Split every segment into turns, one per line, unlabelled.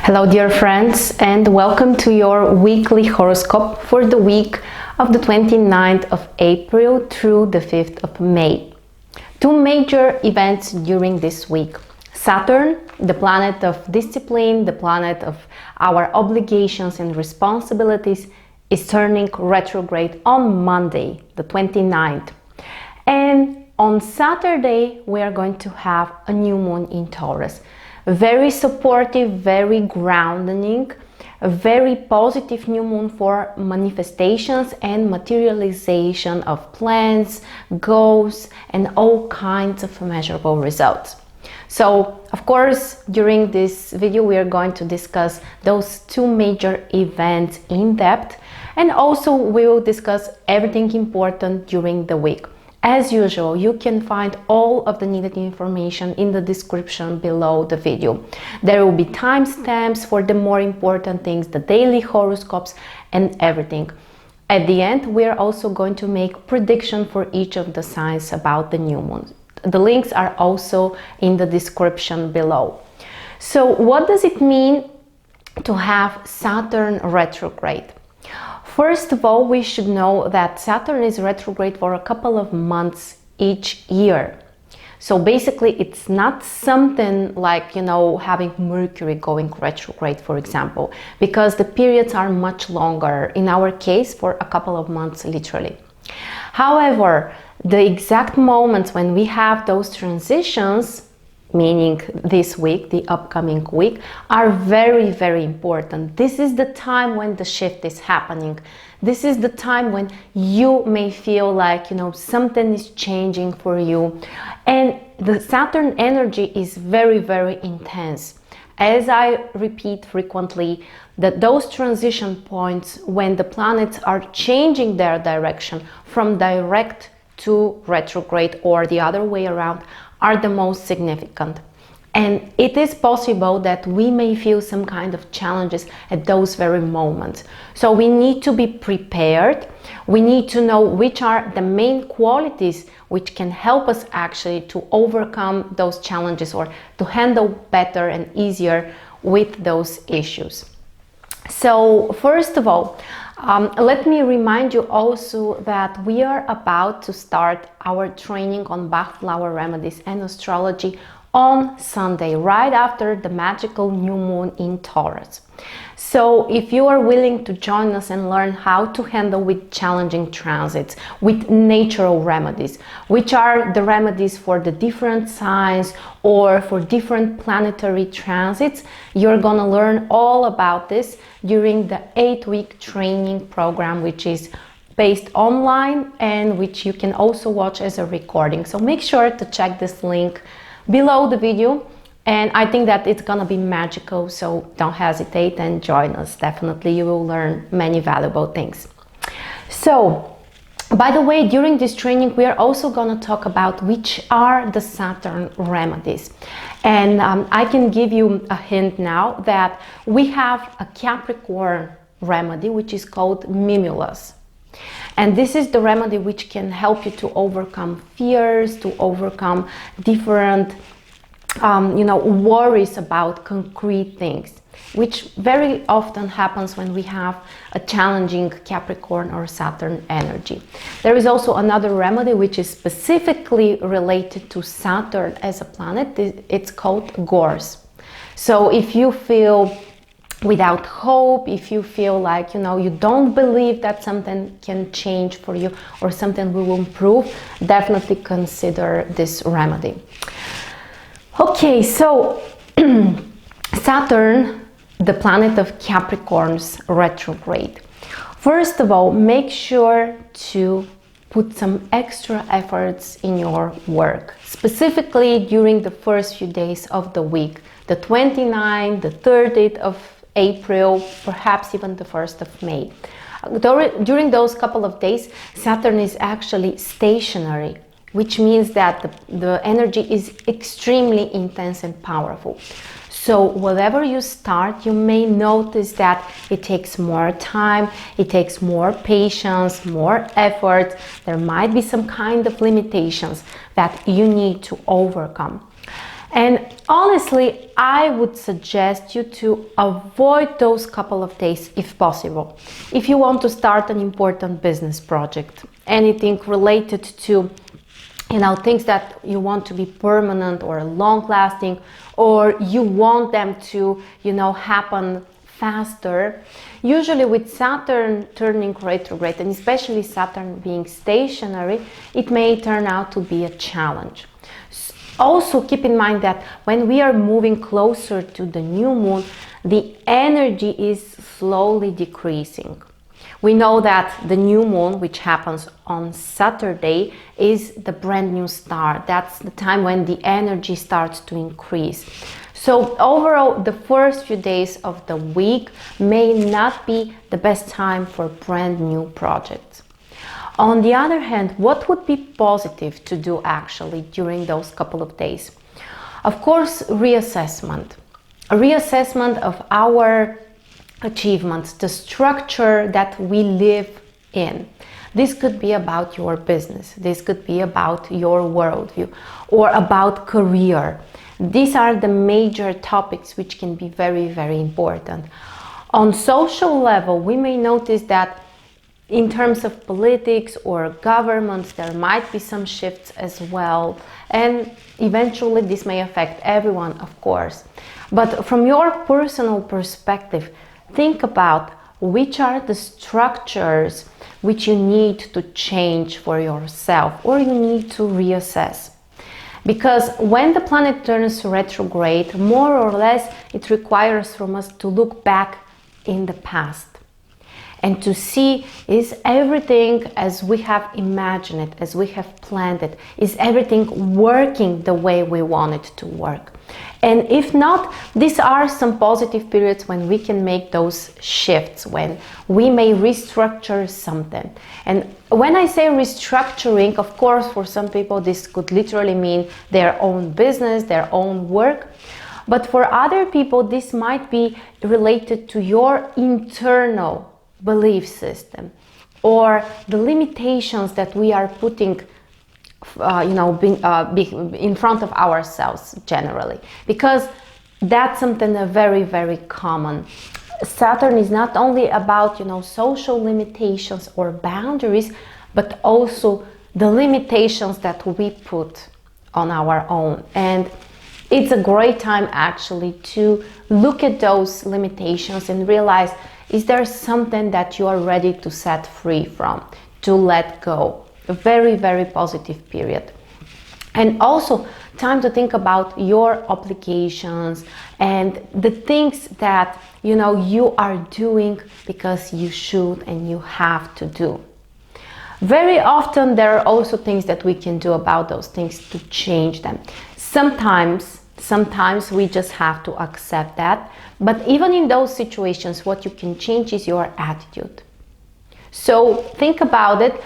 Hello dear friends, and welcome to your weekly horoscope for the week of the 29th of April through the 5th of May. Two major events during this week. Saturn, the planet of discipline, the planet of our obligations and responsibilities, is turning retrograde on Monday, the 29th. And on Saturday, we are going to have a new moon in Taurus. Very supportive, very grounding, a very positive new moon for manifestations and materialization of plans, goals, and all kinds of measurable results. So, of course, during this video, we are going to discuss those two major events in depth, and also we will discuss everything important during the week. As usual, you can find all of the needed information in the description below the video. There will be timestamps for the more important things, the daily horoscopes and everything. At the end, we are also going to make prediction for each of the signs about the new moon. The links are also in the description below. So what does it mean to have Saturn retrograde? First of all, we should know that Saturn is retrograde for a couple of months each year. So basically, it's not something like, having Mercury going retrograde, for example, because the periods are much longer, in our case, for a couple of months, literally. However, the exact moments when we have those transitions, meaning this week, the upcoming week, are very, very important. This is the time when the shift is happening. This is the time when you may feel like, something is changing for you. And the Saturn energy is very, very intense. As I repeat frequently, that those transition points when the planets are changing their direction from direct to retrograde or the other way around are the most significant. And it is possible that we may feel some kind of challenges at those very moments. So we need to be prepared. We need to know which are the main qualities which can help us actually to overcome those challenges or to handle better and easier with those issues. So first of all, let me remind you also that we are about to start our training on Bach flower remedies and astrology on Sunday, right after the magical new moon in Taurus. So if you are willing to join us and learn how to handle with challenging transits, with natural remedies, which are the remedies for the different signs or for different planetary transits, you're gonna learn all about this during the 8-week training program, which is based online and which you can also watch as a recording. So make sure to check this link below the video, and I think that it's gonna be magical, so don't hesitate and join us. Definitely you will learn many valuable things. So, by the way, during this training we are also gonna talk about which are the Saturn remedies. And I can give you a hint now that we have a Capricorn remedy which is called Mimulus. And this is the remedy which can help you to overcome fears, to overcome different, worries about concrete things, which very often happens when we have a challenging Capricorn or Saturn energy. There is also another remedy which is specifically related to Saturn as a planet. It's called Gorse. So if you feel without hope, if you feel like you don't believe that something can change for you or something will improve, definitely consider this remedy. Okay, so Saturn, the planet of Capricorn's retrograde. First of all, make sure to put some extra efforts in your work, specifically during the first few days of the week, the 29th, the 30th of April, perhaps even the 1st of May. During those couple of days, Saturn is actually stationary, which means that the energy is extremely intense and powerful. So whatever you start, you may notice that it takes more time, it takes more patience, more effort. There might be some kind of limitations that you need to overcome. And honestly, I would suggest you to avoid those couple of days if possible. If you want to start an important business project, anything related to, things that you want to be permanent or long lasting, or you want them to, happen faster. Usually with Saturn turning retrograde, and especially Saturn being stationary, it may turn out to be a challenge. Also keep in mind that when we are moving closer to the new moon, the energy is slowly decreasing. We know that the new moon, which happens on Saturday, is the brand new start. That's the time when the energy starts to increase. So overall, the first few days of the week may not be the best time for brand new projects. On the other hand, what would be positive to do actually during those couple of days? Of course, reassessment. A reassessment of our achievements, the structure that we live in. This could be about your business. This could be about your worldview or about career. These are the major topics which can be very, very important. On social level, we may notice that in terms of politics or governments, there might be some shifts as well. And eventually this may affect everyone, of course. But from your personal perspective, think about which are the structures which you need to change for yourself or you need to reassess. Because when the planet turns retrograde, more or less it requires from us to look back in the past and to see, is everything as we have imagined it, as we have planned it, is everything working the way we want it to work? And if not, these are some positive periods when we can make those shifts, when we may restructure something. And when I say restructuring, of course, for some people this could literally mean their own business, their own work. But for other people, this might be related to your internal belief system or the limitations that we are putting in front of ourselves generally, because that's something very, very common. Saturn is not only about social limitations or boundaries, but also the limitations that we put on our own. And it's a great time actually to look at those limitations and realize, is there something that you are ready to set free from, to let go? A very, very positive period. And also time to think about your obligations and the things that you are doing because you should and you have to do. Very often there are also things that we can do about those things to change them. Sometimes we just have to accept that. But even in those situations, what you can change is your attitude. So think about it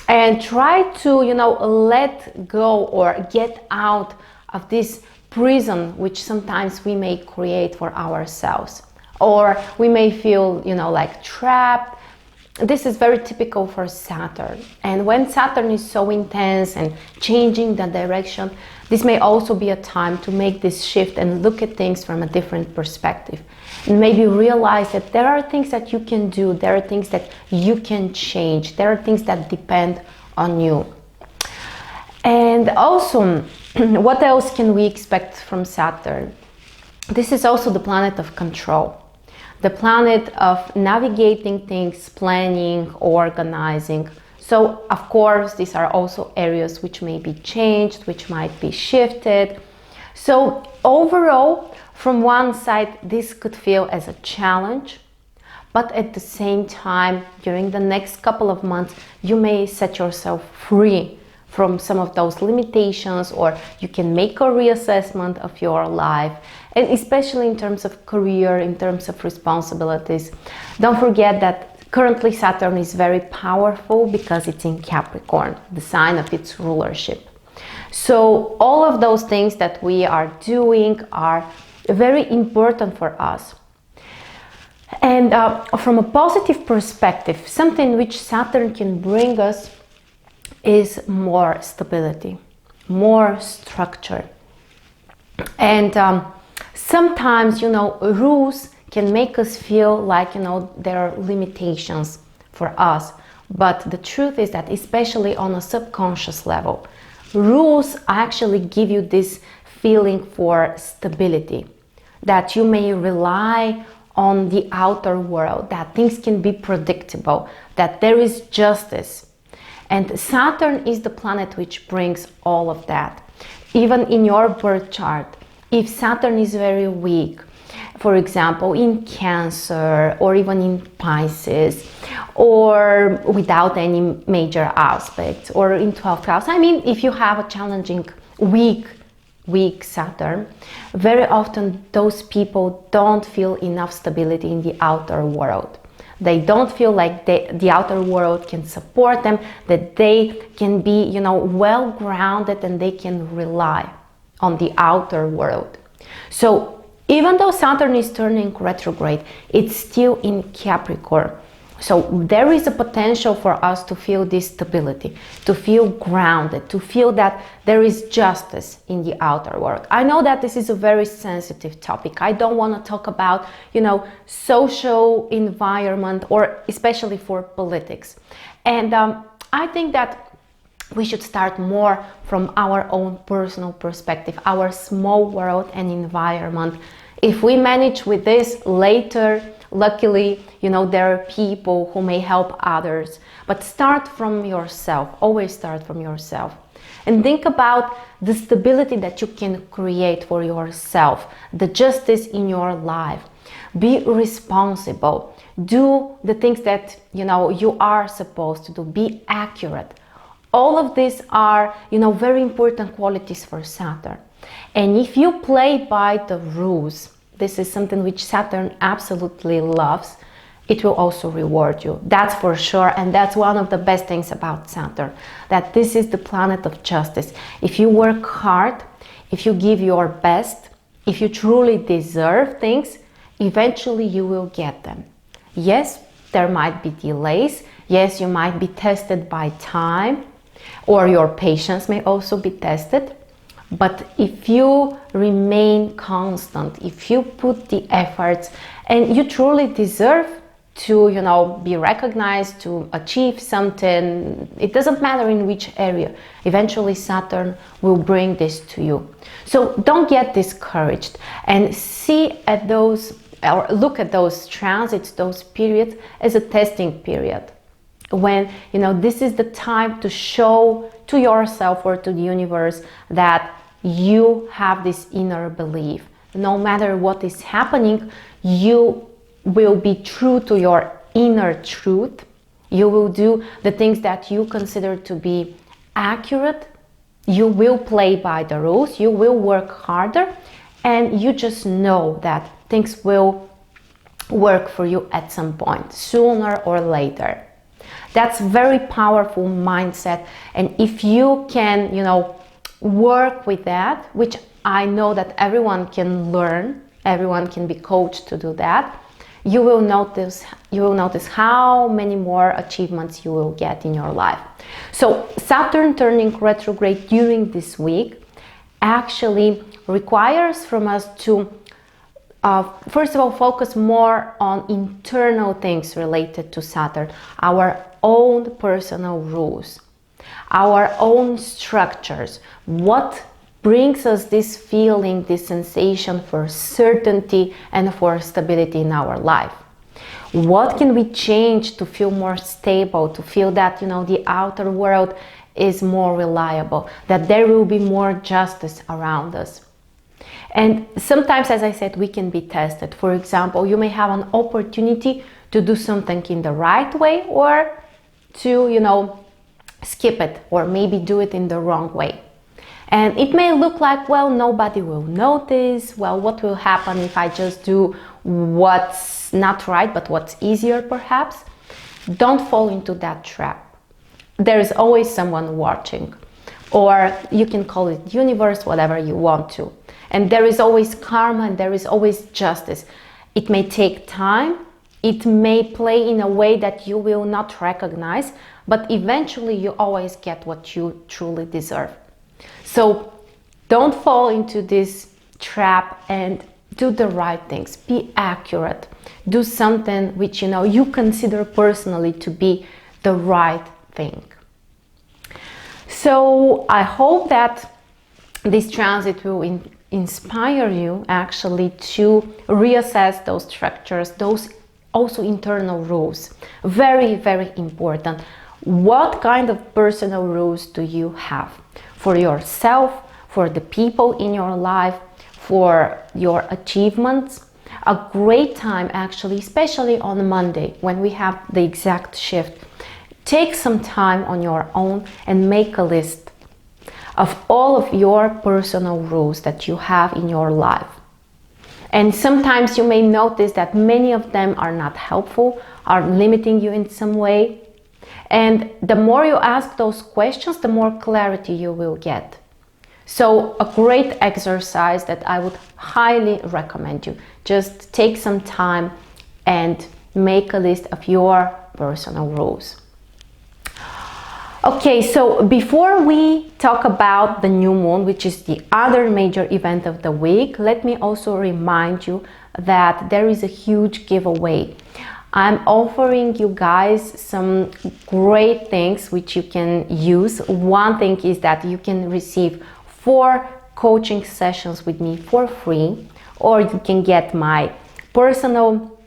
and try to, let go or get out of this prison which sometimes we may create for ourselves. Or we may feel, like trapped. This is very typical for Saturn. And when Saturn is so intense and changing the direction, this may also be a time to make this shift and look at things from a different perspective. And maybe realize that there are things that you can do, there are things that you can change, there are things that depend on you. And also, what else can we expect from Saturn? This is also the planet of control. The planet of navigating things, planning, organizing. So, of course, these are also areas which may be changed, which might be shifted. So, overall, from one side, this could feel as a challenge, but at the same time, during the next couple of months, you may set yourself free from some of those limitations, or you can make a reassessment of your life, and especially in terms of career, in terms of responsibilities. Don't forget that currently Saturn is very powerful because it's in Capricorn, the sign of its rulership. So all of those things that we are doing are very important for us. And from a positive perspective, something which Saturn can bring us is more stability, more structure. And sometimes, rules can make us feel like, there are limitations for us. But the truth is that, especially on a subconscious level, rules actually give you this feeling for stability, that you may rely on the outer world, that things can be predictable, that there is justice. And Saturn is the planet which brings all of that. Even in your birth chart, if Saturn is very weak, for example, in Cancer or even in Pisces, or without any major aspects, or in 12th house, I mean, if you have a challenging, weak Saturn, very often those people don't feel enough stability in the outer world. They don't feel like the outer world can support them, that they can be, well grounded, and they can rely on the outer world. So even though Saturn is turning retrograde, it's still in Capricorn. So there is a potential for us to feel this stability, to feel grounded, to feel that there is justice in the outer world. I know that this is a very sensitive topic. I don't want to talk about, social environment, or especially for politics. And I think that we should start more from our own personal perspective, our small world and environment. If we manage with this later, luckily, there are people who may help others. But start from yourself. Always start from yourself. And think about the stability that you can create for yourself, the justice in your life. Be responsible. Do the things that, you are supposed to do. Be accurate. All of these are, very important qualities for Saturn. And if you play by the rules, this is something which Saturn absolutely loves, it will also reward you. That's for sure. And that's one of the best things about Saturn, that this is the planet of justice. If you work hard, if you give your best, if you truly deserve things, eventually you will get them. Yes, there might be delays. Yes, you might be tested by time, or your patience may also be tested. But if you remain constant, if you put the efforts, and you truly deserve to, be recognized, to achieve something, it doesn't matter in which area, eventually Saturn will bring this to you. So don't get discouraged, and see at those, or look at those transits, those periods, as a testing period. When, this is the time to show to yourself or to the universe that you have this inner belief. No matter what is happening, you will be true to your inner truth. You will do the things that you consider to be accurate. You will play by the rules. You will work harder. And you just know that things will work for you at some point, sooner or later. That's very powerful mindset. And if you can, work with that, which I know that everyone can learn, everyone can be coached to do that, you will notice how many more achievements you will get in your life. So Saturn turning retrograde during this week actually requires from us to first of all, focus more on internal things related to Saturn, our own personal rules, our own structures. What brings us this feeling, this sensation for certainty and for stability in our life? What can we change to feel more stable, to feel that, the outer world is more reliable, that there will be more justice around us? And sometimes, as I said, we can be tested. For example, you may have an opportunity to do something in the right way, or to, skip it, or maybe do it in the wrong way. And it may look like, well, nobody will notice. Well, what will happen if I just do what's not right, but what's easier perhaps? Don't fall into that trap. There is always someone watching, or you can call it universe, whatever you want to. And there is always karma, and there is always justice. It may take time. It may play in a way that you will not recognize, but eventually you always get what you truly deserve. So don't fall into this trap and do the right things. Be accurate. Do something which you consider personally to be the right thing. So I hope that this transit will inspire you actually to reassess those structures, those also internal rules. Very, very important. What kind of personal rules do you have for yourself, for the people in your life, for your achievements? A great time actually, especially on Monday when we have the exact shift. Take some time on your own and make a list of all of your personal rules that you have in your life. And sometimes you may notice that many of them are not helpful, are limiting you in some way. And the more you ask those questions, the more clarity you will get. So a great exercise that I would highly recommend you. Just take some time and make a list of your personal rules. Okay, so before we talk about the new moon, which is the other major event of the week, let me also remind you that there is a huge giveaway. I'm offering you guys some great things which you can use. One thing is that you can receive 4 coaching sessions with me for free, or you can get my personal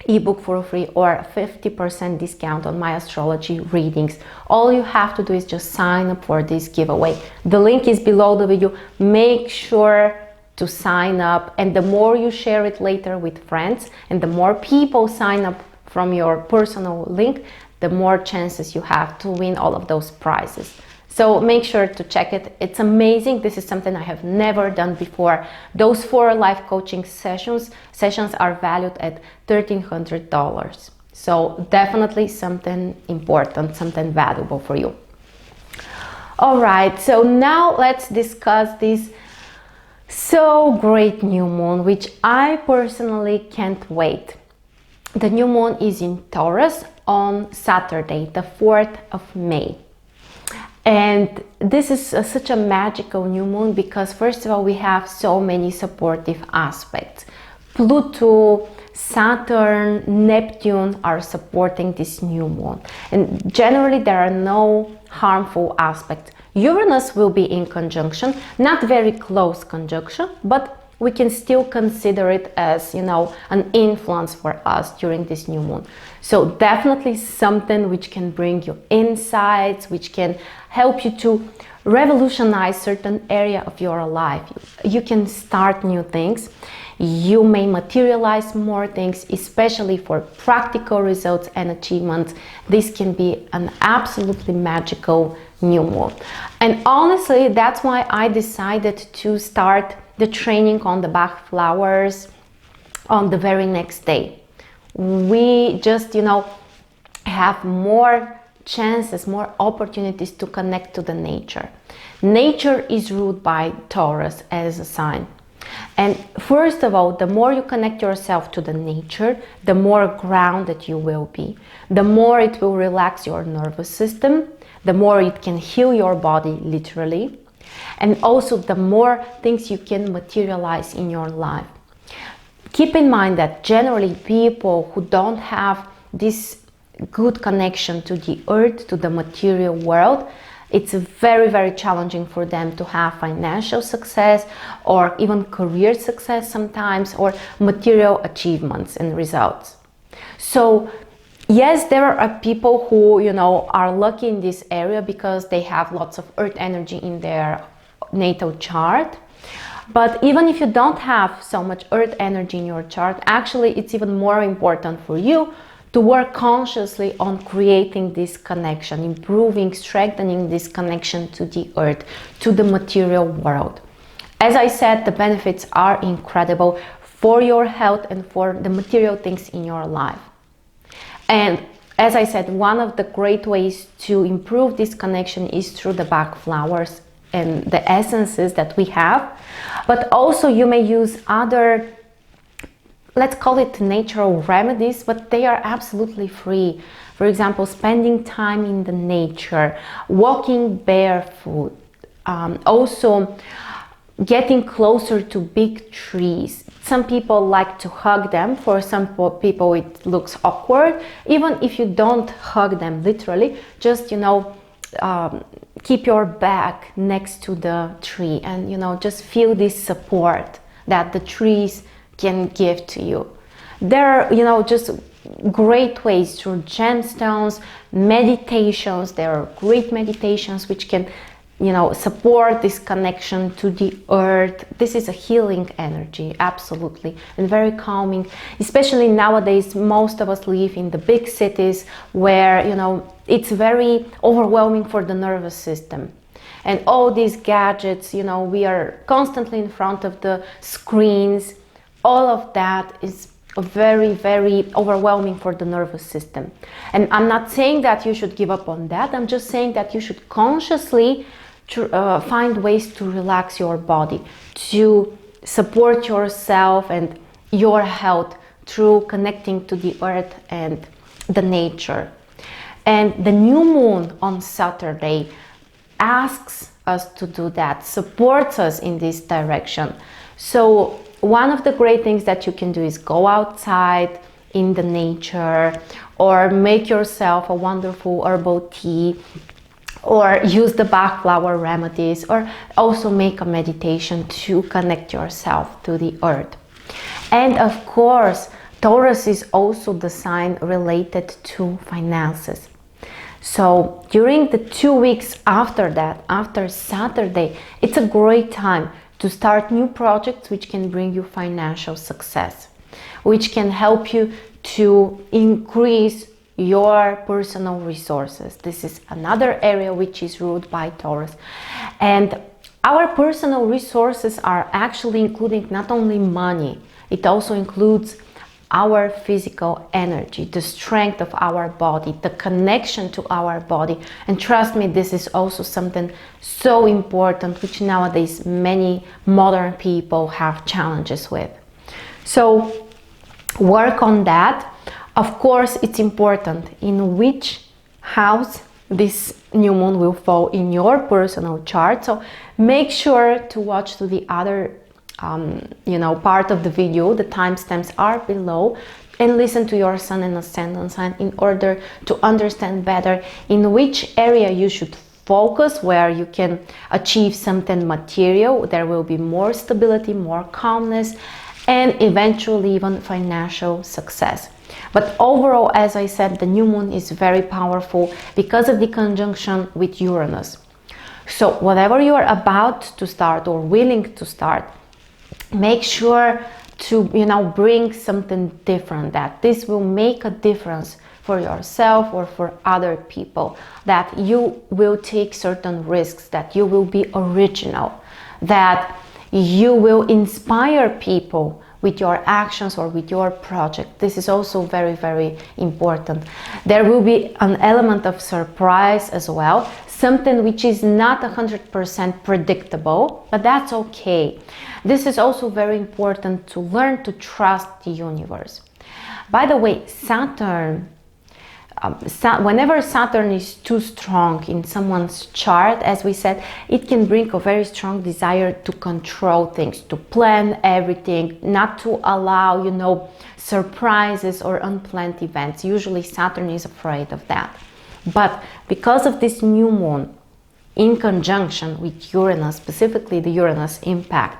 ebook for free or 50% discount on my astrology readings. All you have to do is just sign up for this giveaway. The link is below the video. Make sure to sign up, and the more you share it later with friends and the more people sign up from your personal link, the more chances you have to win all of those prizes. So make sure to check it. It's amazing. This is something I have never done before. Those 4 life coaching sessions are valued at $1,300. So definitely something important, something valuable for you. All right, so now let's discuss this so great new moon, which I personally can't wait. The new moon is in Taurus on Saturday, the 4th of May. And this is such a magical new moon because first of all, we have so many supportive aspects. Pluto, Saturn, Neptune are supporting this new moon. And generally there are no harmful aspects. Uranus will be in conjunction, not very close conjunction, but we can still consider it as, an influence for us during this new moon. So definitely something which can bring you insights, which can help you to revolutionize certain area of your life. You can start new things. You may materialize more things, especially for practical results and achievements. This can be an absolutely magical new moon. And honestly, that's why I decided to start the training on the Bach flowers on the very next day. We just, have more chances, more opportunities to connect to the nature. Nature is ruled by Taurus as a sign. And first of all, the more you connect yourself to the nature, the more grounded you will be. The more it will relax your nervous system, the more it can heal your body literally. And also the more things you can materialize in your life. Keep in mind that generally people who don't have this good connection to the earth, to the material world, it's very, very challenging for them to have financial success or even career success sometimes, or material achievements and results. So yes, there are people who, are lucky in this area because they have lots of earth energy in their natal chart. But even if you don't have so much earth energy in your chart, actually it's even more important for you to work consciously on creating this connection, improving, strengthening this connection to the earth, to the material world. As I said, the benefits are incredible for your health and for the material things in your life. And as I said, one of the great ways to improve this connection is through the Bach flowers and the essences that we have. But also you may use other, let's call it natural remedies, but they are absolutely free. For example, spending time in the nature, walking barefoot, also getting closer to big trees. Some people like to hug them. For some people it looks awkward. Even if you don't hug them literally, just, you know, keep your back next to the tree and, you know, just feel this support that the trees can give to you. There are, you know, just great ways through gemstones, meditations. There are great meditations which can, you know, support this connection to the earth. This is a healing energy, absolutely, and very calming. Especially nowadays, most of us live in the big cities where, you know, it's very overwhelming for the nervous system. And all these gadgets, you know, we are constantly in front of the screens. All of that is very, very overwhelming for the nervous system. And I'm not saying that you should give up on that. I'm just saying that you should consciously find ways to relax your body, to support yourself and your health through connecting to the earth and the nature. And the new moon on Saturday asks us to do that, supports us in this direction. So one of the great things that you can do is go outside in the nature, or make yourself a wonderful herbal tea, or use the Bach flower remedies, or also make a meditation to connect yourself to the earth. And of course, Taurus is also the sign related to finances. So during the 2 weeks after that, after Saturday, it's a great time to start new projects which can bring you financial success, which can help you to increase your personal resources. This is another area which is ruled by Taurus. And our personal resources are actually including not only money, it also includes our physical energy, the strength of our body, the connection to our body. And trust me, this is also something so important, which nowadays many modern people have challenges with. So work on that. Of course, it's important in which house this new moon will fall in your personal chart. So make sure to watch to the other part of the video. The timestamps are below, and listen to your sun and ascendant sign in order to understand better in which area you should focus, where you can achieve something material. There will be more stability, more calmness, and eventually even financial success. But overall, as I said, the new moon is very powerful because of the conjunction with Uranus. So whatever you are about to start or willing to start, make sure to, bring something different, that this will make a difference for yourself or for other people, that you will take certain risks, that you will be original, that you will inspire people with your actions or with your project. This is also very, very important. There will be an element of surprise as well, something which is not 100% predictable, but that's okay. This is also very important to learn to trust the universe. By the way, Saturn, whenever Saturn is too strong in someone's chart, as we said, it can bring a very strong desire to control things, to plan everything, not to allow, surprises or unplanned events. Usually Saturn is afraid of that. But because of this new moon in conjunction with Uranus, specifically the Uranus impact,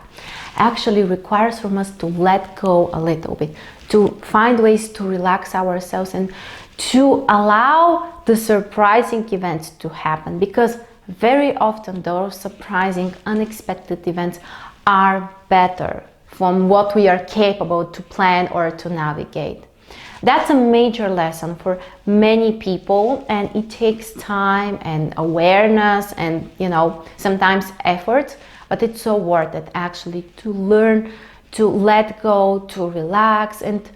actually requires from us to let go a little bit, to find ways to relax ourselves and to allow the surprising events to happen, because very often those surprising, unexpected events are better from what we are capable to plan or to navigate. That's a major lesson for many people, and it takes time and awareness and, sometimes effort, but it's so worth it actually to learn to let go, to relax, and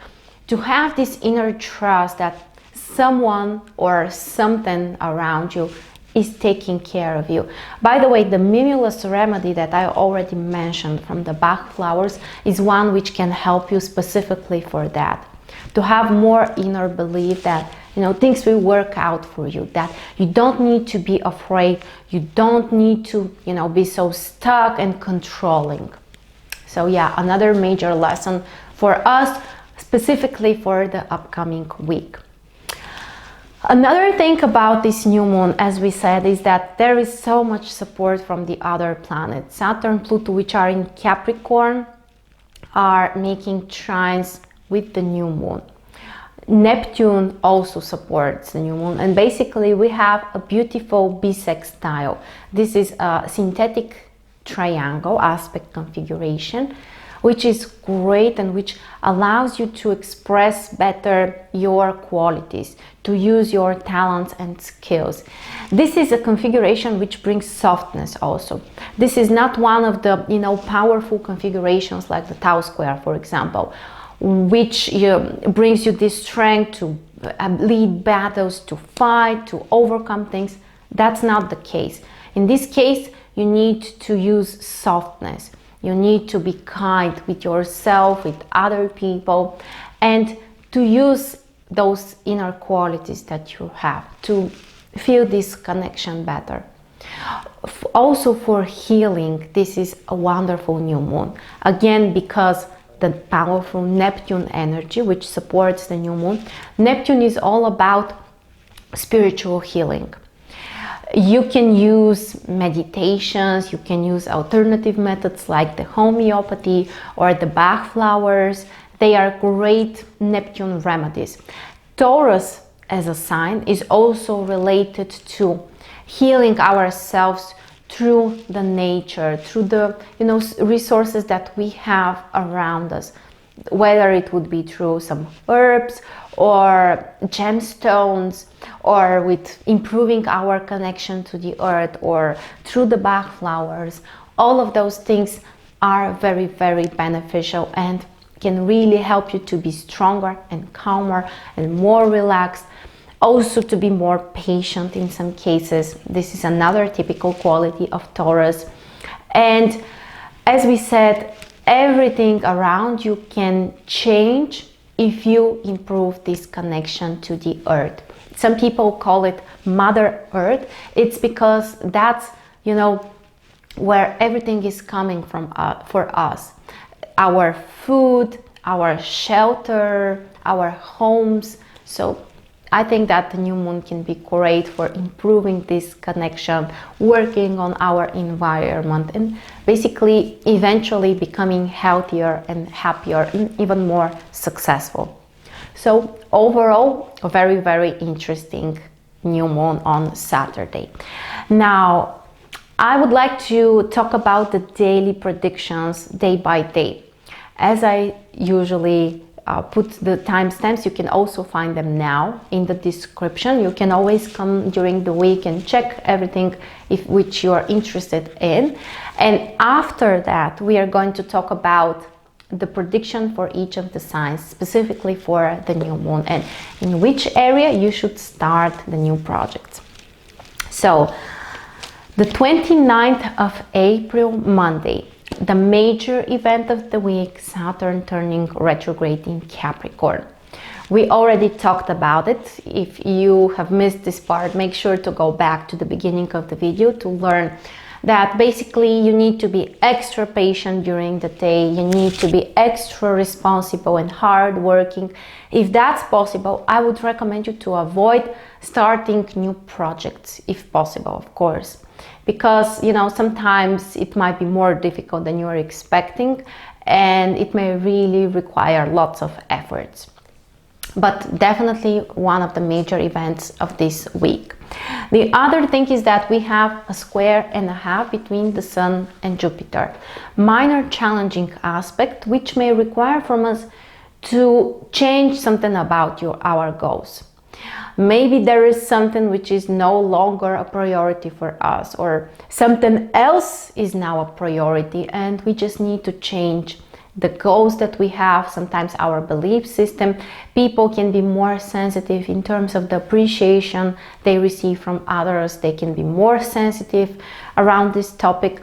to have this inner trust that someone or something around you is taking care of you. By the way, the mimulus remedy that I already mentioned from the Bach flowers is one which can help you specifically for that. To have more inner belief that things will work out for you, that you don't need to be afraid, you don't need to, be so stuck and controlling. So yeah, another major lesson for us, specifically for the upcoming week. Another thing about this new moon, as we said, is that there is so much support from the other planets. Saturn, Pluto, which are in Capricorn, are making trines with the new moon. Neptune also supports the new moon, and basically we have a beautiful bisextile. This is a synthetic triangle aspect configuration, which is great and which allows you to express better your qualities, to use your talents and skills. This is a configuration which brings softness also. This is not one of the powerful configurations like the Tau square, for example, which brings you this strength to lead battles, to fight, to overcome things. That's not the case. In this case, you need to use softness. You need to be kind with yourself, with other people, and to use those inner qualities that you have to feel this connection better. Also for healing, this is a wonderful new moon. Again, because the powerful Neptune energy, which supports the new moon. Neptune is all about spiritual healing. You can use meditations, you can use alternative methods like the homeopathy or the Bach flowers. They are great Neptune remedies. Taurus as a sign is also related to healing ourselves through the nature, through the resources that we have around us, whether it would be through some herbs or gemstones, or with improving our connection to the earth, or through the Bach flowers. All of those things are very, very beneficial and can really help you to be stronger and calmer and more relaxed. Also to be more patient in some cases. This is another typical quality of Taurus. And as we said, everything around you can change if you improve this connection to the earth. Some people call it Mother Earth. It's because that's, where everything is coming from for us. Our food, our shelter, our homes. So I think that the new moon can be great for improving this connection, working on our environment, and basically eventually becoming healthier and happier and even more successful. So overall, a very, very interesting new moon on Saturday. Now, I would like to talk about the daily predictions day by day. As I usually put the timestamps, you can also find them now in the description. You can always come during the week and check everything which you are interested in. And after that, we are going to talk about the prediction for each of the signs, specifically for the new moon, and in which area you should start the new project. So, the 29th of April, Monday, the major event of the week, Saturn turning retrograde in Capricorn. We already talked about it. If you have missed this part, make sure to go back to the beginning of the video to learn that basically you need to be extra patient during the day. You need to be extra responsible and hardworking. If that's possible, I would recommend you to avoid starting new projects, if possible, of course. Because, sometimes it might be more difficult than you are expecting, and it may really require lots of efforts. But definitely one of the major events of this week. The other thing is that we have a square and a half between the Sun and Jupiter. Minor challenging aspect which may require from us to change something about our goals. Maybe there is something which is no longer a priority for us, or something else is now a priority, and we just need to change the goals that we have. Sometimes our belief system, people can be more sensitive in terms of the appreciation they receive from others. They can be more sensitive around this topic.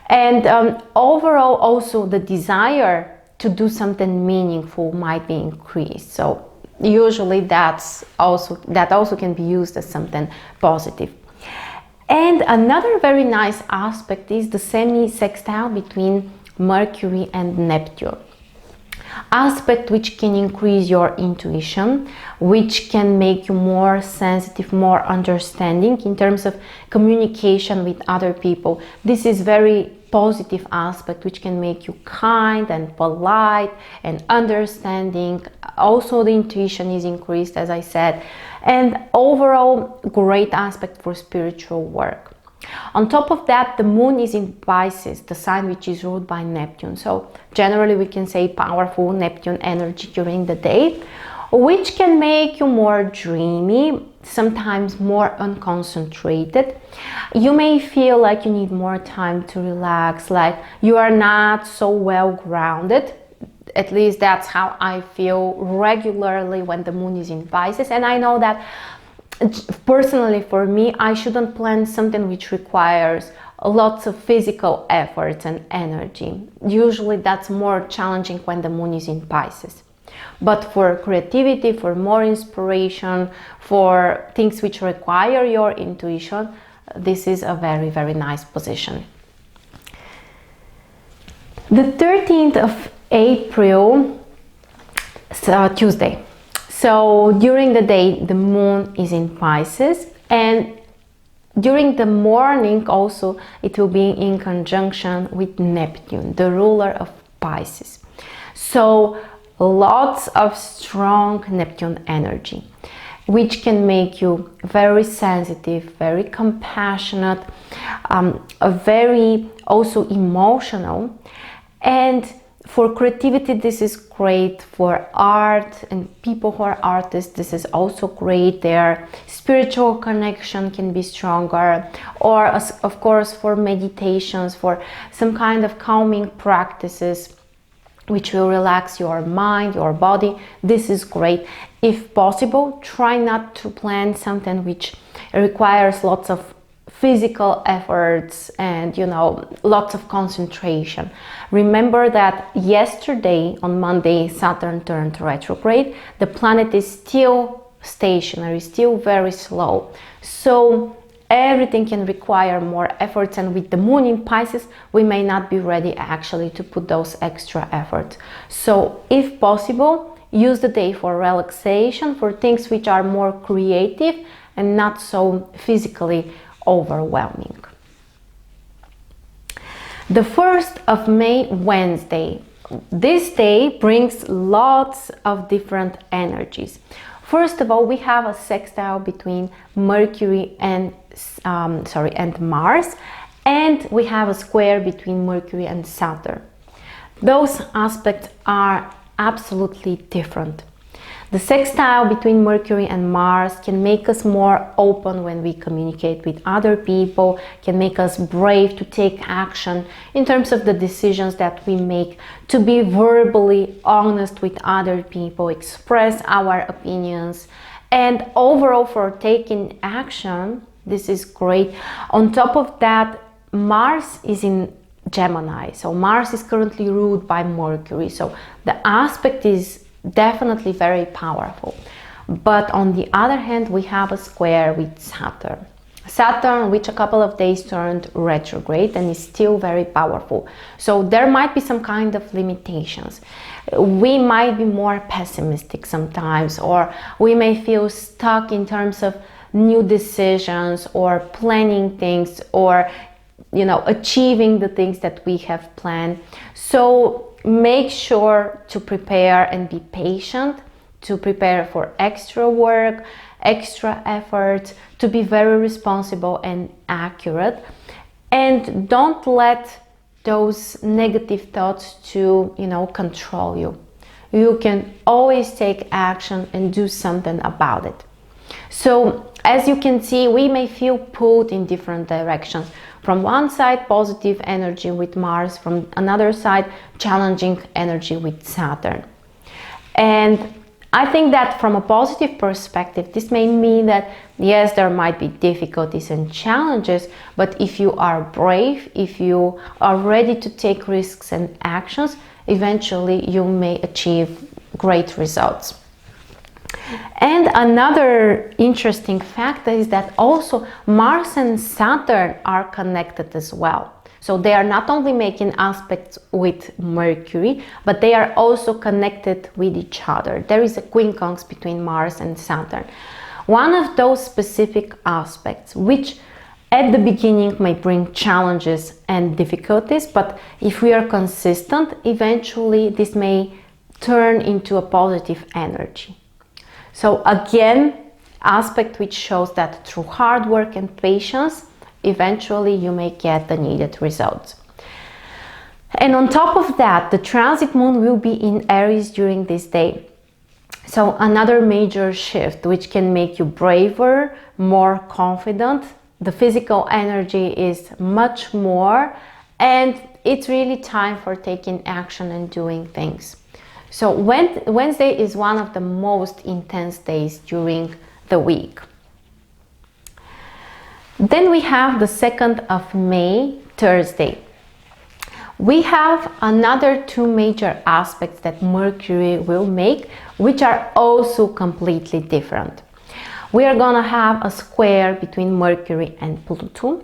And overall, also the desire to do something meaningful might be increased. So usually that also can be used as something positive. And another very nice aspect is the semi-sextile between Mercury and Neptune. Aspect which can increase your intuition, which can make you more sensitive, more understanding in terms of communication with other people. This is very positive aspect which can make you kind and polite and understanding. Also the intuition is increased, as I said, and overall great aspect for spiritual work. On top of that, the moon is in Pisces, the sign which is ruled by Neptune. So generally we can say powerful Neptune energy during the day, which can make you more dreamy, sometimes more unconcentrated. You may feel like you need more time to relax, like you are not so well grounded. At least that's how I feel regularly when the moon is in Pisces. And I know that personally for me, I shouldn't plan something which requires lots of physical efforts and energy. Usually that's more challenging when the moon is in Pisces. But for creativity, for more inspiration, for things which require your intuition, this is a very, very nice position. The 13th of April, Tuesday. So during the day, the moon is in Pisces, and during the morning also it will be in conjunction with Neptune, the ruler of Pisces. So lots of strong Neptune energy, which can make you very sensitive, very compassionate, very also emotional. And for creativity, this is great. For art and people who are artists, this is also great. Their spiritual connection can be stronger. Or of course for meditations, for some kind of calming practices which will relax your mind, your body. This is great. If possible, try not to plan something which requires lots of physical efforts and lots of concentration. Remember that yesterday on Monday Saturn turned retrograde. The planet is still stationary, still very slow, so everything can require more efforts, and with the moon in Pisces we may not be ready actually to put those extra efforts. So if possible, use the day for relaxation, for things which are more creative and not so physically overwhelming. The 1st of May, Wednesday. This day brings lots of different energies. First of all, we have a sextile between Mercury and Mars, and we have a square between Mercury and Saturn. Those aspects are absolutely different. The sextile between Mercury and Mars can make us more open when we communicate with other people, can make us brave to take action in terms of the decisions that we make, to be verbally honest with other people, express our opinions, and overall for taking action, this is great. On top of that, Mars is in Gemini, so Mars is currently ruled by Mercury, so the aspect is definitely very powerful. But on the other hand, we have a square with Saturn, which a couple of days turned retrograde and is still very powerful. So there might be some kind of limitations. We might be more pessimistic sometimes, or we may feel stuck in terms of new decisions or planning things, or achieving the things that we have planned. So make sure to prepare and be patient, to prepare for extra work, extra effort, to be very responsible and accurate, and don't let those negative thoughts to control you. You can always take action and do something about it. So as you can see, we may feel pulled in different directions. From one side, positive energy with Mars, from another side, challenging energy with Saturn. And I think that from a positive perspective, this may mean that yes, there might be difficulties and challenges, but if you are brave, if you are ready to take risks and actions, eventually you may achieve great results. And another interesting fact is that also Mars and Saturn are connected as well. So they are not only making aspects with Mercury, but they are also connected with each other. There is a quincunx between Mars and Saturn. One of those specific aspects, which at the beginning may bring challenges and difficulties, but if we are consistent, eventually this may turn into a positive energy. So again, aspect which shows that through hard work and patience, eventually you may get the needed results. And on top of that, the transit moon will be in Aries during this day. So another major shift which can make you braver, more confident. The physical energy is much more, and it's really time for taking action and doing things. So Wednesday is one of the most intense days during the week. Then we have the 2nd of May, Thursday. We have another two major aspects that Mercury will make, which are also completely different. We are gonna have a square between Mercury and Pluto,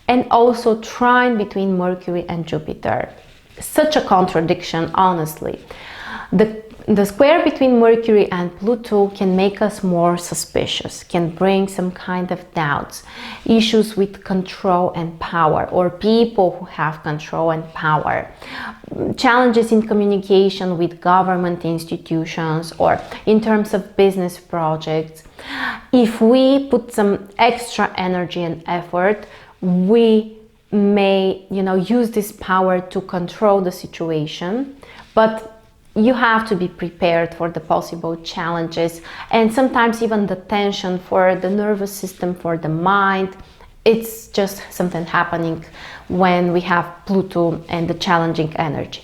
and also trine between Mercury and Jupiter. Such a contradiction, honestly. The square between Mercury and Pluto can make us more suspicious, can bring some kind of doubts, issues with control and power, or people who have control and power, challenges in communication with government institutions or in terms of business projects. If we put some extra energy and effort, we may, use this power to control the situation, but you have to be prepared for the possible challenges and sometimes even the tension for the nervous system, for the mind. It's just something happening when we have Pluto and the challenging energy.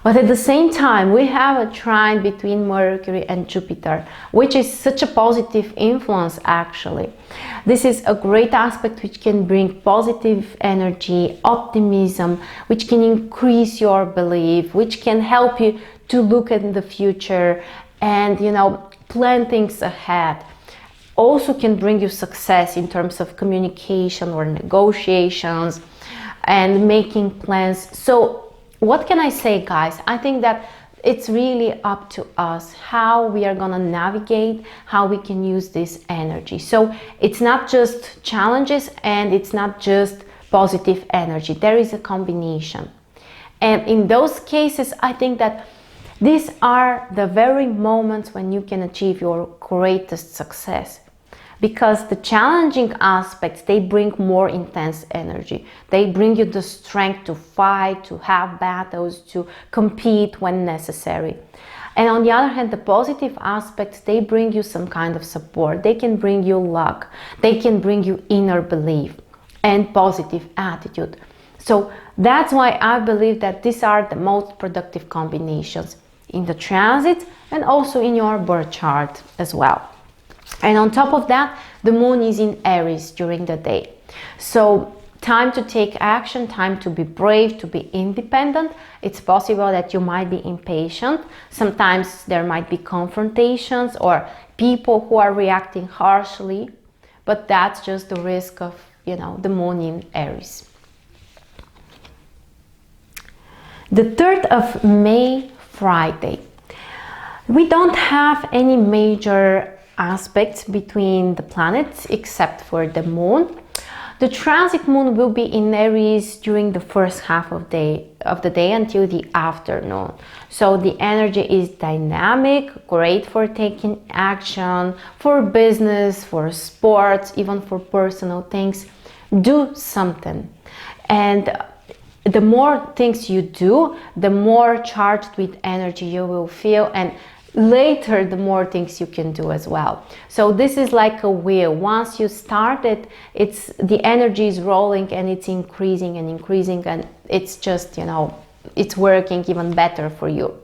But at the same time, we have a trine between Mercury and Jupiter, which is such a positive influence actually. This is a great aspect which can bring positive energy, optimism, which can increase your belief, which can help you to look at the future and, plan things ahead. Also can bring you success in terms of communication or negotiations and making plans. So what can I say, guys? I think that it's really up to us how we are gonna navigate, how we can use this energy. So it's not just challenges and it's not just positive energy. There is a combination. And in those cases, I think that these are the very moments when you can achieve your greatest success, because the challenging aspects, they bring more intense energy. They bring you the strength to fight, to have battles, to compete when necessary. And on the other hand, the positive aspects, they bring you some kind of support. They can bring you luck. They can bring you inner belief and positive attitude. So that's why I believe that these are the most productive combinations in the transit and also in your birth chart as well. And on top of that, the moon is in Aries during the day. So time to take action, time to be brave, to be independent. It's possible that you might be impatient. Sometimes there might be confrontations or people who are reacting harshly, but that's just the risk of, the moon in Aries. The 3rd of May, Friday. We don't have any major aspects between the planets except for the moon. The transit moon will be in Aries during the first half of the day until the afternoon. So the energy is dynamic, great for taking action, for business, for sports, even for personal things. Do something. And the more things you do, the more charged with energy you will feel, and later the more things you can do as well. So this is like a wheel. Once you start it, the energy is rolling and it's increasing and increasing, and it's just, it's working even better for you.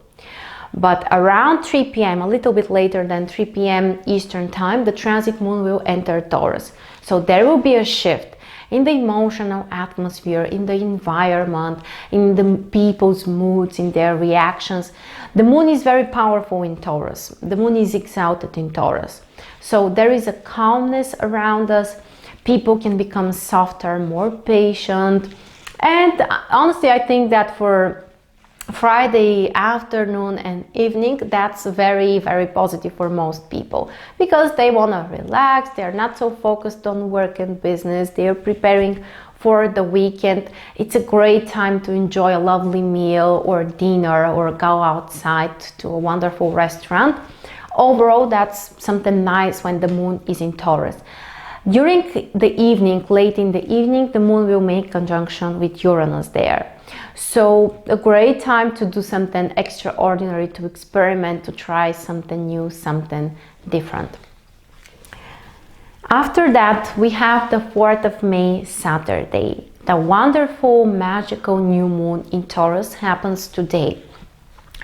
But around 3 p.m., a little bit later than 3 p.m. Eastern time, the transit moon will enter Taurus. So there will be a shift. in the emotional atmosphere, in the environment, in the people's moods, in their reactions. The moon is very powerful in Taurus. The moon is exalted in Taurus. So there is a calmness around us. People can become softer, more patient. And honestly, I think that for Friday afternoon and evening, that's very, very positive for most people, because they want to relax. They're not so focused on work and business. They're preparing for the weekend. It's a great time to enjoy a lovely meal or dinner, or go outside to a wonderful restaurant. Overall, that's something nice when the moon is in Taurus. During the evening, late in the evening, the moon will make conjunction with Uranus there. So a great time to do something extraordinary, to experiment, to try something new, something different. After that, we have the 4th of May, Saturday. The wonderful, magical new moon in Taurus happens today.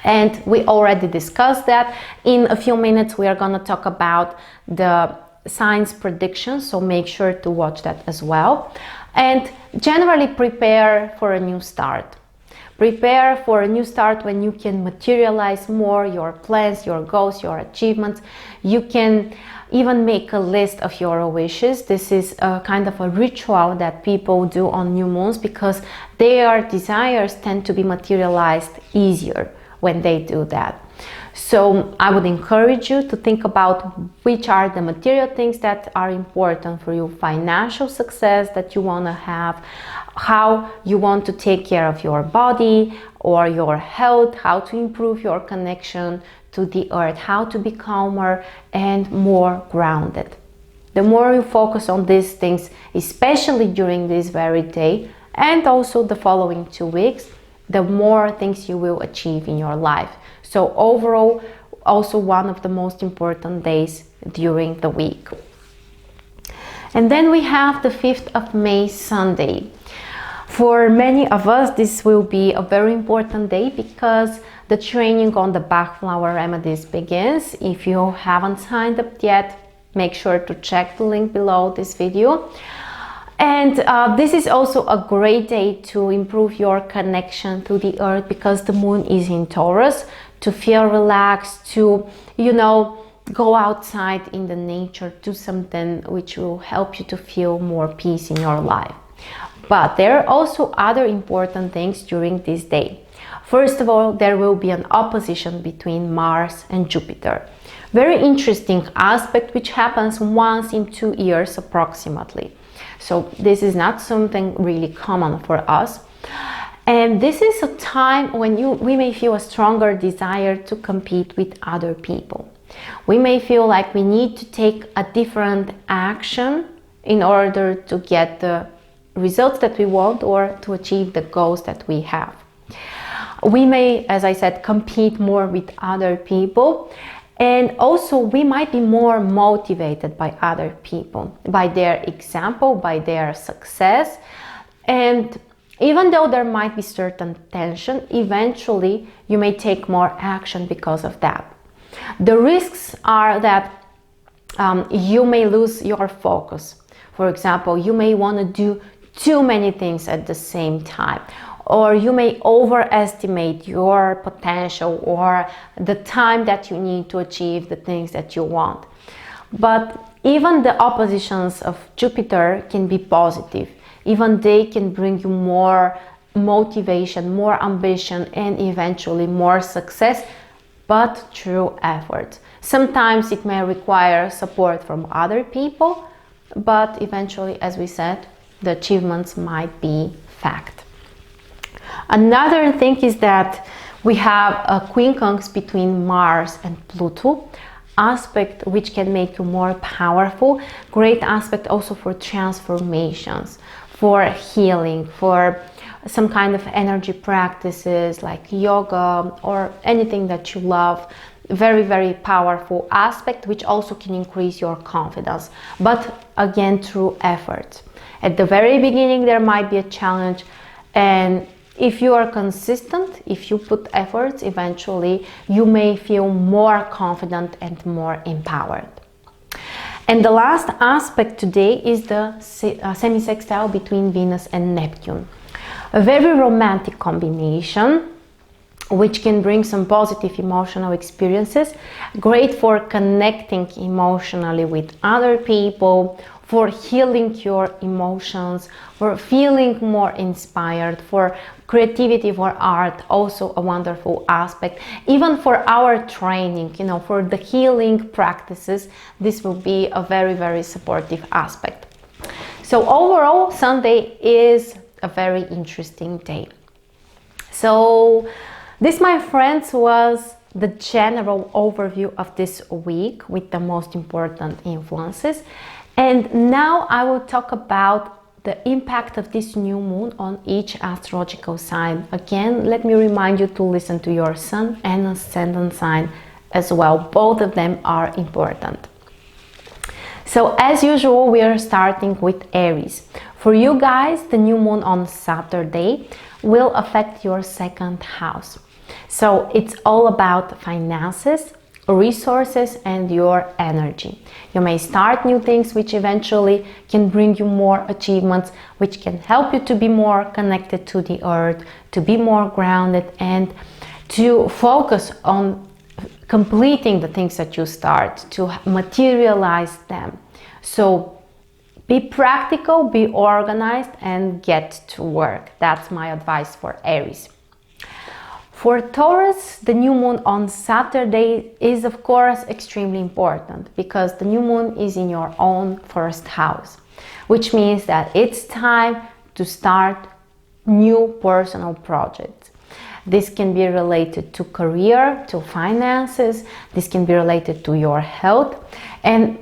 And we already discussed that. In a few minutes, we are going to talk about the signs predictions, so make sure to watch that as well. And generally prepare for a new start. Prepare for a new start when you can materialize more your plans, your goals, your achievements. You can even make a list of your wishes. This is a kind of a ritual that people do on new moons, because their desires tend to be materialized easier when they do that. So I would encourage you to think about which are the material things that are important for you, financial success that you want to have, how you want to take care of your body or your health, how to improve your connection to the earth, how to be calmer and more grounded. The more you focus on these things, especially during this very day and also the following 2 weeks, the more things you will achieve in your life. So overall, also one of the most important days during the week. And then we have the 5th of May, Sunday. For many of us, this will be a very important day, because the training on the Bach flower remedies begins. If you haven't signed up yet, make sure to check the link below this video. And this is also a great day to improve your connection to the earth, because the moon is in Taurus, to feel relaxed, to, go outside in the nature, do something which will help you to feel more peace in your life. But there are also other important things during this day. First of all, there will be an opposition between Mars and Jupiter. Very interesting aspect, which happens once in 2 years approximately. So this is not something really common for us. And this is a time when we may feel a stronger desire to compete with other people. We may feel like we need to take a different action in order to get the results that we want or to achieve the goals that we have. We may, as I said, compete more with other people. And also we might be more motivated by other people, by their example, by their success. And even though there might be certain tension, eventually you may take more action because of that. The risks are that you may lose your focus. For example, you may want to do too many things at the same time, or you may overestimate your potential or the time that you need to achieve the things that you want. But even the oppositions of Jupiter can be positive. Even they can bring you more motivation, more ambition, and eventually more success, but through effort. Sometimes it may require support from other people, but eventually, as we said, the achievements might be fact. Another thing is that we have a quincunx between Mars and Pluto aspect, which can make you more powerful. Great aspect also for transformations, for healing, for some kind of energy practices like yoga or anything that you love. Very, very powerful aspect, which also can increase your confidence, but again through effort. At the very beginning there might be a challenge, and if you are consistent, if you put efforts, eventually you may feel more confident and more empowered. And the last aspect today is the semi-sextile between Venus and Neptune. A very romantic combination, which can bring some positive emotional experiences, great for connecting emotionally with other people, for healing your emotions, for feeling more inspired, for creativity, for art, also a wonderful aspect. Even for our training, you know, for the healing practices, this will be a very, very supportive aspect. So overall, Sunday is a very interesting day. So this, my friends, was the general overview of this week with the most important influences. And now I will talk about the impact of this new moon on each astrological sign. Again, let me remind you to listen to your sun and ascendant sign as well. Both of them are important. So as usual, we are starting with Aries. For you guys, the new moon on Saturday will affect your second house. So it's all about finances, resources, and your energy. You may start new things which eventually can bring you more achievements, which can help you to be more connected to the earth, to be more grounded, and to focus on completing the things that you start, to materialize them. So be practical, be organized, and get to work. That's my advice for Aries. For Taurus, the new moon on Saturday is of course extremely important because the new moon is in your own first house, which means that it's time to start new personal projects. This can be related to career, to finances, this can be related to your health, and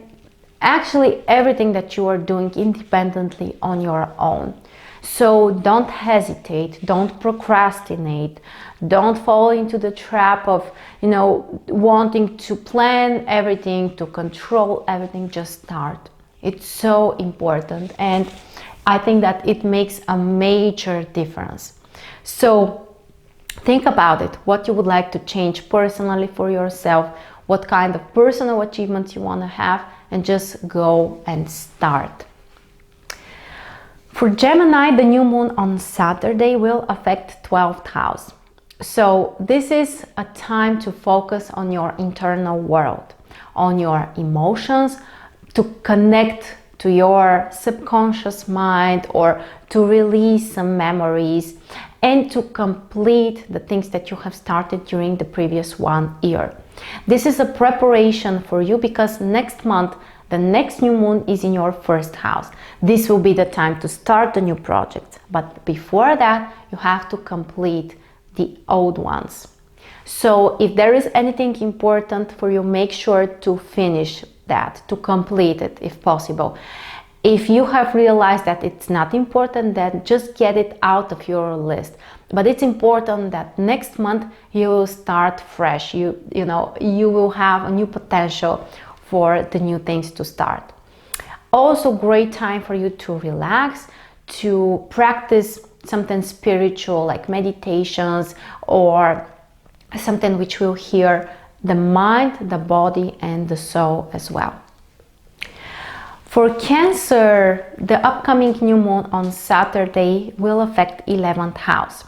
actually everything that you are doing independently on your own. So don't hesitate, don't procrastinate, don't fall into the trap of, you know, wanting to plan everything, to control everything. Just start. It's so important, and I think that it makes a major difference. So think about it, what you would like to change personally for yourself, what kind of personal achievements you want to have, and just go and start. For Gemini, the new moon on Saturday will affect 12th house. So this is a time to focus on your internal world, on your emotions, to connect to your subconscious mind, or to release some memories, and to complete the things that you have started during the previous 1 year. This is a preparation for you because next month the next new moon is in your first house. This will be the time to start the new project, but before that you have to complete the old ones. So if there is anything important for you, make sure to finish that, to complete it if possible. If you have realized that it's not important, then just get it out of your list. But it's important that next month you will start fresh. You will have a new potential for the new things to start. Also great time for you to relax, to practice something spiritual like meditations or something which will heal the mind, the body, and the soul as well. For Cancer, the upcoming new moon on Saturday will affect 11th house.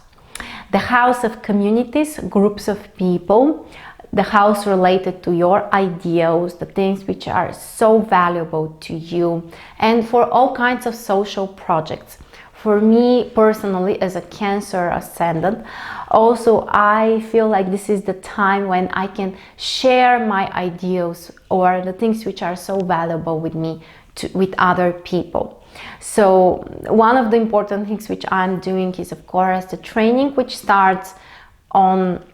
The house of communities, groups of people, the house related to your ideals, the things which are so valuable to you, and for all kinds of social projects. For me personally, as a Cancer ascendant, also I feel like this is the time when I can share my ideals or the things which are so valuable with me with other people. So one of the important things which I'm doing is of course the training, which starts on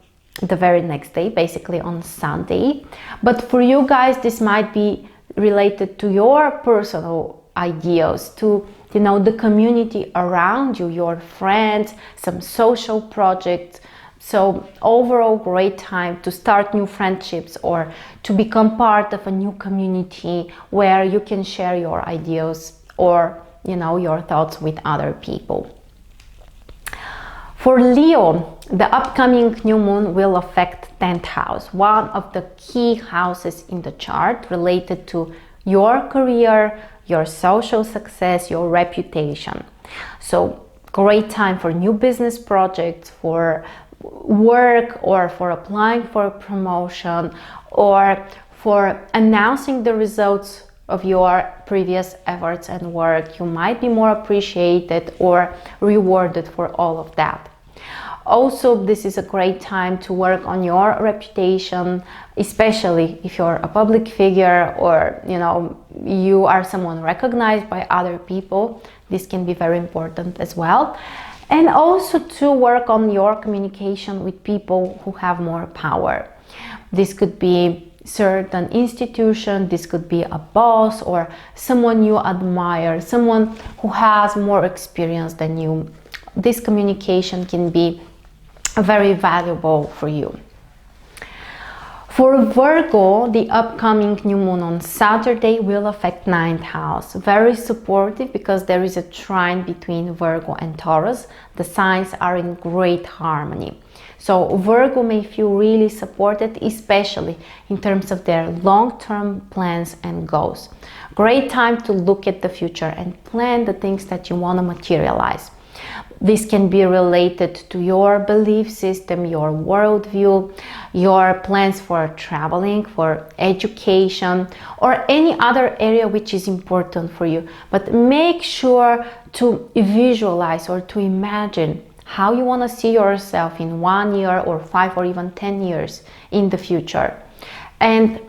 the very next day, basically on Sunday. But for you guys, this might be related to your personal ideals, to the community around you, your friends, some social projects. So overall great time to start new friendships or to become part of a new community where you can share your ideas or your thoughts with other people. For Leo, the upcoming new moon will affect 10th house, one of the key houses in the chart related to your career, your social success, your reputation. So great time for new business projects, for work, or for applying for a promotion, or for announcing the results of your previous efforts and work. You might be more appreciated or rewarded for all of that. Also, this is a great time to work on your reputation, especially if you're a public figure, or you are someone recognized by other people. This can be very important as well. And also to work on your communication with people who have more power. This could be certain institution, this could be a boss or someone you admire, someone who has more experience than you. This communication can be very valuable for you. For Virgo, the upcoming new moon on Saturday will affect 9th house. Very supportive because there is a trine between Virgo and Taurus. The signs are in great harmony. So Virgo may feel really supported, especially in terms of their long-term plans and goals. Great time to look at the future and plan the things that you want to materialize. This can be related to your belief system, your worldview, your plans for traveling, for education, or any other area which is important for you. But make sure to visualize or to imagine how you want to see yourself in 1 year or 5 or even 10 years in the future. And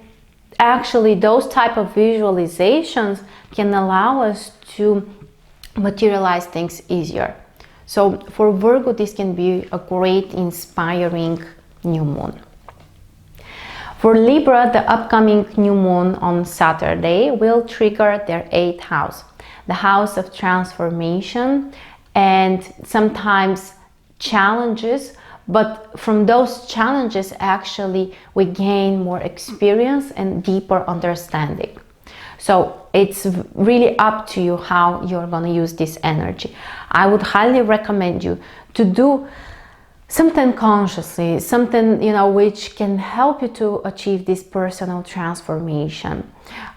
actually, those type of visualizations can allow us to materialize things easier. So for Virgo, this can be a great inspiring new moon. For Libra, the upcoming new moon on Saturday will trigger their 8th house, the house of transformation and sometimes challenges, but from those challenges actually we gain more experience and deeper understanding. So it's really up to you how you're going to use this energy. I would highly recommend you to do something consciously, something which can help you to achieve this personal transformation.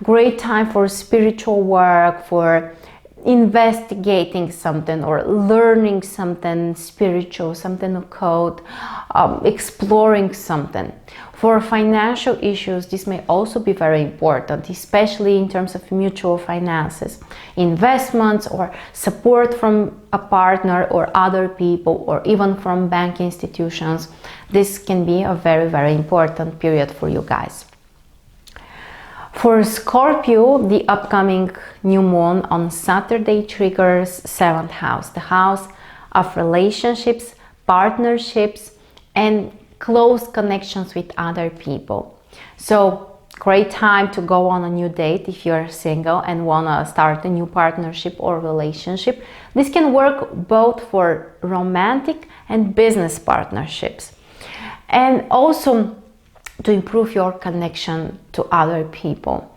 Great time for spiritual work, for investigating something or learning something spiritual, something occult, exploring something. For financial issues, this may also be very important, especially in terms of mutual finances, investments, or support from a partner or other people, or even from bank institutions. This can be a very, very important period for you guys. For Scorpio, the upcoming new moon on Saturday triggers 7th house, the house of relationships, partnerships, and close connections with other people. So great time to go on a new date if you're single and want to start a new partnership or relationship. This can work both for romantic and business partnerships, and also to improve your connection to other people.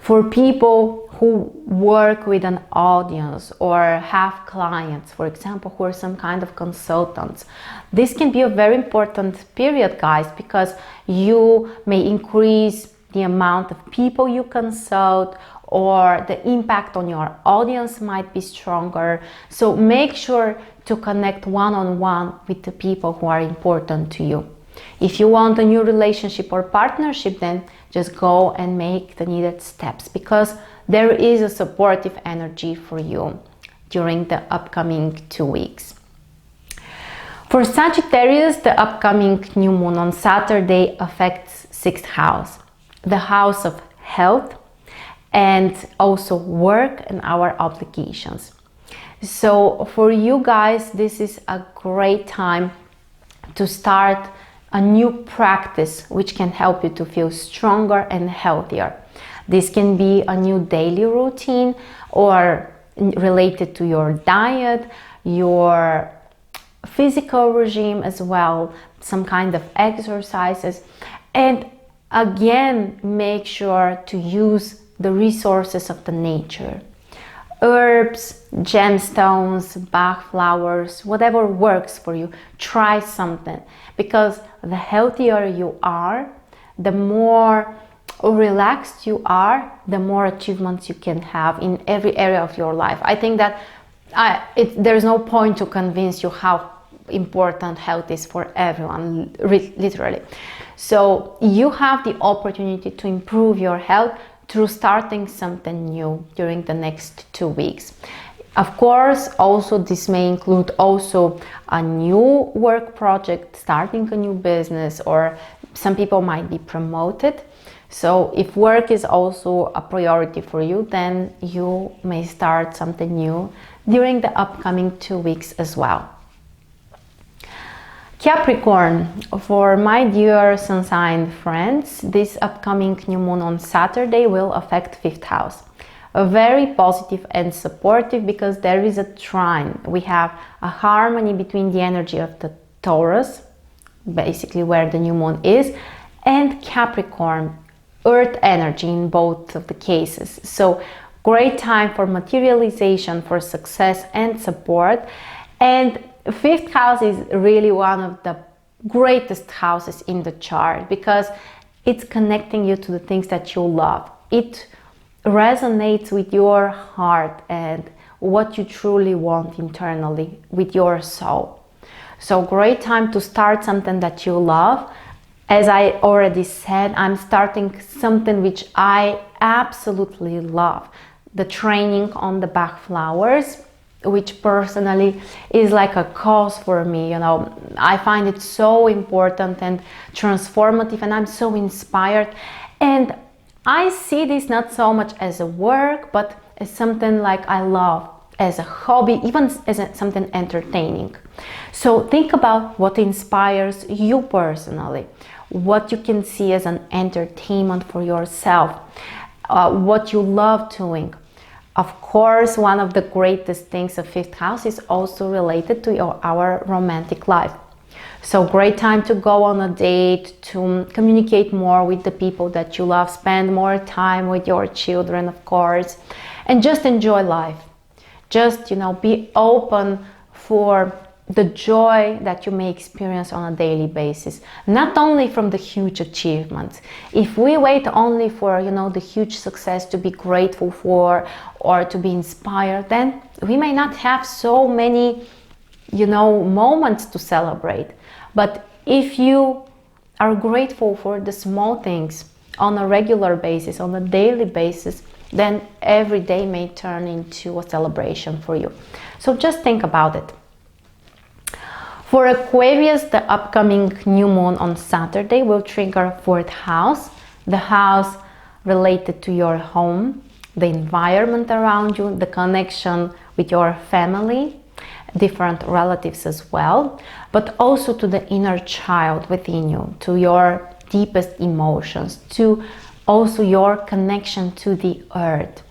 For people who work with an audience or have clients, for example, who are some kind of consultants, this can be a very important period, guys, because you may increase the amount of people you consult, or the impact on your audience might be stronger. So make sure to connect one-on-one with the people who are important to you. If you want a new relationship or partnership, then just go and make the needed steps, because there is a supportive energy for you during the upcoming 2 weeks. For Sagittarius, the upcoming new moon on Saturday affects 6th house, the house of health, and also work and our obligations. So for you guys, this is a great time to start a new practice which can help you to feel stronger and healthier. This can be a new daily routine, or related to your diet, your physical regime as well, some kind of exercises. And again, make sure to use the resources of the nature. Herbs, gemstones, Bach flowers, whatever works for you. Try something, because the healthier you are, the more relaxed you are, the more achievements you can have in every area of your life. I think that there's no point to convince you how important health is for everyone, literally. So you have the opportunity to improve your health through starting something new during the next 2 weeks. Of course, also this may include also a new work project, starting a new business, or some people might be promoted. So if work is also a priority for you, then you may start something new during the upcoming 2 weeks as well. Capricorn, for my dear sun sign friends, this upcoming new moon on Saturday will affect 5th house. Very positive and supportive, because there is a trine. We have a harmony between the energy of the Taurus, basically where the new moon is, and Capricorn, earth energy in both of the cases. So great time for materialization, for success and support. And 5th house is really one of the greatest houses in the chart, because it's connecting you to the things that you love. It resonates with your heart and what you truly want internally, with your soul. So great time to start something that you love. As I already said, I'm starting something which I absolutely love. The training on the Bach flowers, which personally is like a cause for me. You know, I find it so important and transformative, and I'm so inspired. And I see this not so much as a work, but as something like I love, as a hobby, even as something entertaining. So think about what inspires you personally, what you can see as an entertainment for yourself, what you love doing. Of course, one of the greatest things of 5th house is also related to our romantic life. So great time to go on a date, to communicate more with the people that you love, spend more time with your children, of course, and just enjoy life. Just, you know, be open for the joy that you may experience on a daily basis, not only from the huge achievements. If we wait only for, you know, the huge success to be grateful for or to be inspired, then we may not have so many, you know, moments to celebrate. But if you are grateful for the small things on a regular basis, on a daily basis, then every day may turn into a celebration for you. So just think about it. For Aquarius, the upcoming new moon on Saturday will trigger 4th house, the house related to your home, the environment around you, the connection with your family, different relatives as well, but also to the inner child within you, to your deepest emotions, to also your connection to the earth.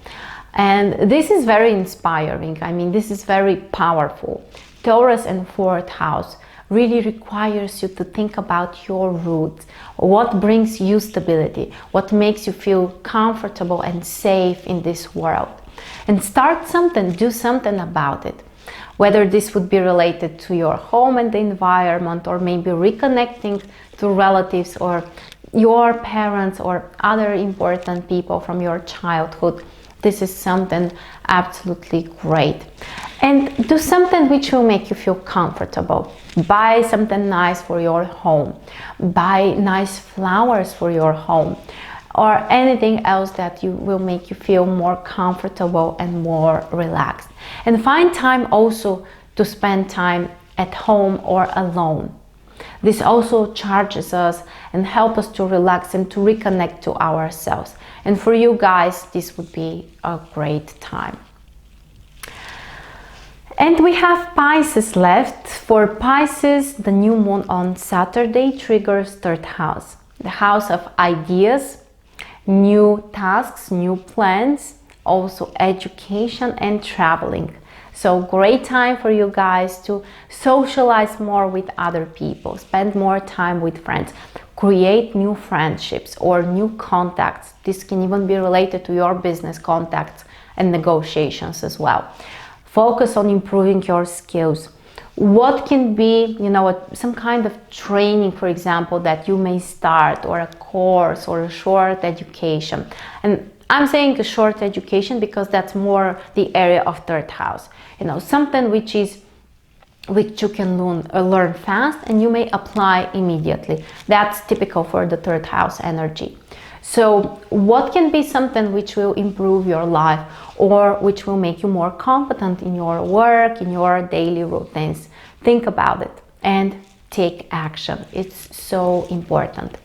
And this is very inspiring. I mean, this is very powerful. Taurus and 4th house really requires you to think about your roots, what brings you stability, what makes you feel comfortable and safe in this world. And start something, do something about it. Whether this would be related to your home and the environment, or maybe reconnecting to relatives or your parents or other important people from your childhood. This is something absolutely great. And do something which will make you feel comfortable. Buy something nice for your home. Buy nice flowers for your home. Or anything else that will make you feel more comfortable and more relaxed. And find time also to spend time at home or alone. This also charges us and helps us to relax and to reconnect to ourselves. And for you guys, this would be a great time. And we have Pisces left. For Pisces, the new moon on Saturday triggers 3rd house, the house of ideas, new tasks, new plans, also education and traveling. So great time for you guys to socialize more with other people, spend more time with friends, create new friendships or new contacts. This can even be related to your business contacts and negotiations as well. Focus on improving your skills. what can be, you know, some kind of training, for example, that you may start, or a course, or a short education. And I'm saying a short education because that's more the area of third house, you know, something which you can learn fast and you may apply immediately. That's typical for the third house energy. So what can be something which will improve your life, or which will make you more competent in your work, in your daily routines? Think about it and take action. It's so important.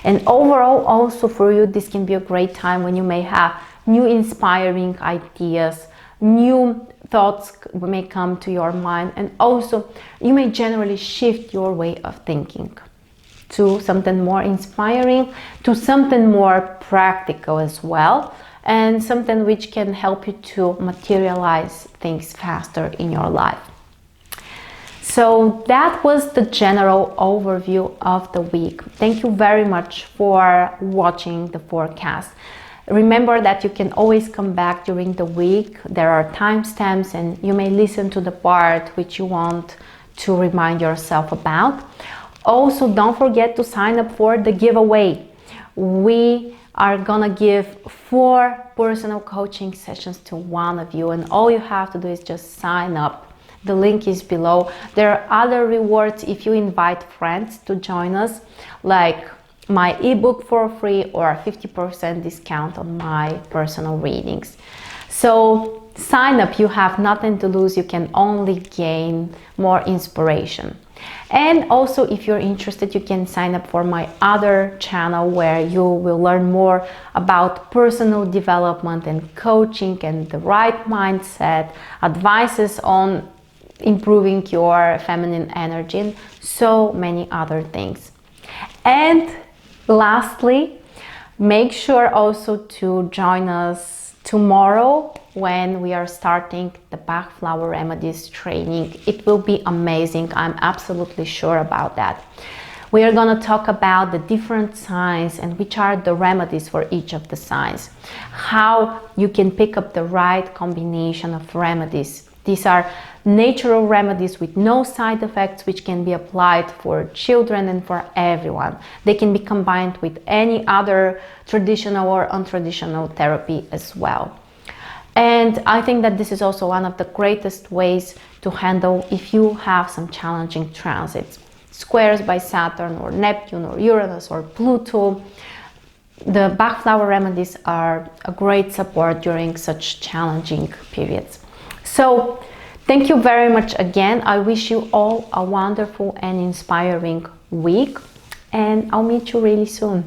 And overall, also for you, this can be a great time when you may have new inspiring ideas, new thoughts may come to your mind, and also you may generally shift your way of thinking to something more inspiring, to something more practical as well, and something which can help you to materialize things faster in your life. So that was the general overview of the week. Thank you very much for watching the forecast. Remember that you can always come back during the week. There are timestamps and you may listen to the part which you want to remind yourself about. Also, don't forget to sign up for the giveaway. We are gonna give 4 personal coaching sessions to one of you, and all you have to do is just sign up. The link is below. There are other rewards if you invite friends to join us, like my ebook for free or a 50% discount on my personal readings. So sign up, you have nothing to lose, you can only gain more inspiration. And also, if you're interested, you can sign up for my other channel where you will learn more about personal development and coaching and the right mindset, advices on improving your feminine energy, and so many other things. And lastly, make sure also to join us tomorrow when we are starting the Bach Flower Remedies training. It will be amazing. I'm absolutely sure about that. We are going to talk about the different signs and which are the remedies for each of the signs. How you can pick up the right combination of remedies. These are natural remedies with no side effects, which can be applied for children and for everyone. They can be combined with any other traditional or untraditional therapy as well. And I think that this is also one of the greatest ways to handle if you have some challenging transits. Squares by Saturn or Neptune or Uranus or Pluto. The Bach Flower Remedies are a great support during such challenging periods. So thank you very much again. I wish you all a wonderful and inspiring week, and I'll meet you really soon.